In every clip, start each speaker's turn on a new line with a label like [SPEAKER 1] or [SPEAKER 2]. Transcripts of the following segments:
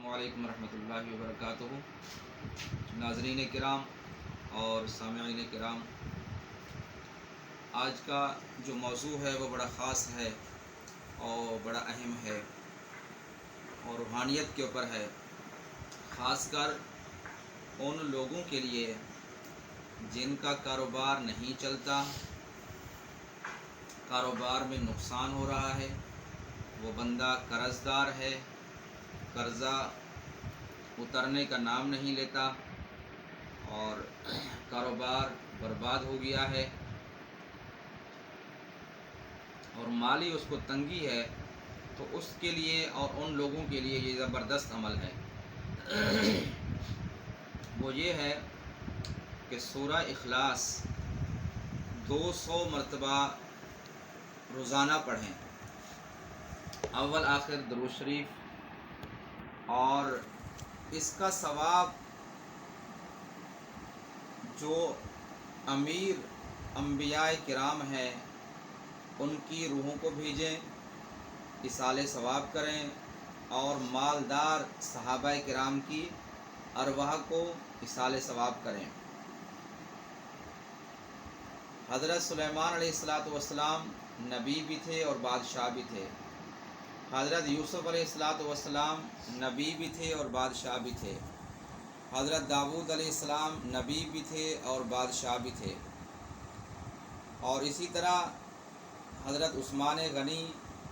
[SPEAKER 1] علیکم ورحمۃ اللہ وبرکاتہ۔ ناظرین کرام اور سامعین کرام، آج کا جو موضوع ہے وہ بڑا خاص ہے اور بڑا اہم ہے اور روحانیت کے اوپر ہے، خاص کر ان لوگوں کے لیے جن کا کاروبار نہیں چلتا، کاروبار میں نقصان ہو رہا ہے، وہ بندہ قرض دار ہے، قرضہ اترنے کا نام نہیں لیتا اور کاروبار برباد ہو گیا ہے اور مالی اس کو تنگی ہے، تو اس کے لیے اور ان لوگوں کے لیے یہ زبردست عمل ہے۔ وہ یہ ہے کہ سورہ اخلاص 200 مرتبہ روزانہ پڑھیں، اول آخر درود شریف، اور اس کا ثواب جو امیر انبیاء کرام ہیں ان کی روحوں کو بھیجیں، ایصال ثواب کریں، اور مالدار صحابہ کرام کی ارواح کو ایصال ثواب کریں۔ حضرت سلیمان علیہ السلام نبی بھی تھے اور بادشاہ بھی تھے، حضرت یوسف علیہ السلام نبی بھی تھے اور بادشاہ بھی تھے، حضرت داؤد علیہ السلام نبی بھی تھے اور بادشاہ بھی تھے، اور اسی طرح حضرت عثمان غنی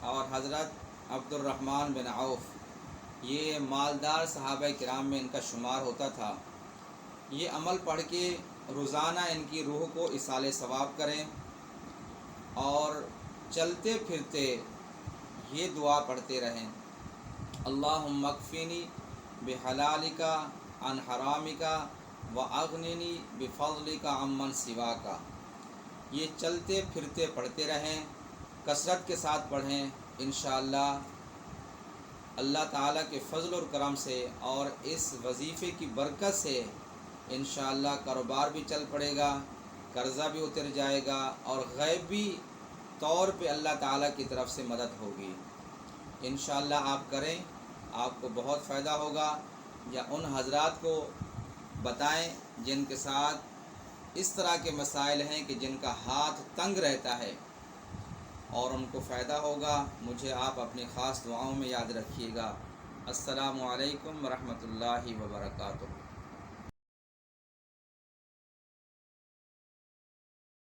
[SPEAKER 1] اور حضرت عبد الرحمن بن عوف، یہ مالدار صحابہ کرام میں ان کا شمار ہوتا تھا۔ یہ عمل پڑھ کے روزانہ ان کی روح کو ایصال ثواب کریں، اور چلتے پھرتے یہ دعا پڑھتے رہیں: اللہم اکفینی بحلالک عن حرامک واغننی بفضلک عمن سواک۔ یہ چلتے پھرتے پڑھتے رہیں، کثرت کے ساتھ پڑھیں، انشاءاللہ اللہ تعالیٰ کے فضل اور کرم سے اور اس وظیفے کی برکت سے انشاءاللہ کاروبار بھی چل پڑے گا، قرضہ بھی اتر جائے گا، اور غیبی طور پہ اللہ تعالیٰ کی طرف سے مدد ہوگی۔ انشاءاللہ آپ کریں، آپ کو بہت فائدہ ہوگا، یا ان حضرات کو بتائیں جن کے ساتھ اس طرح کے مسائل ہیں کہ جن کا ہاتھ تنگ رہتا ہے اور ان کو فائدہ ہوگا۔ مجھے آپ اپنی خاص دعاؤں میں یاد رکھیے گا۔ السلام علیکم ورحمۃ اللہ وبرکاتہ۔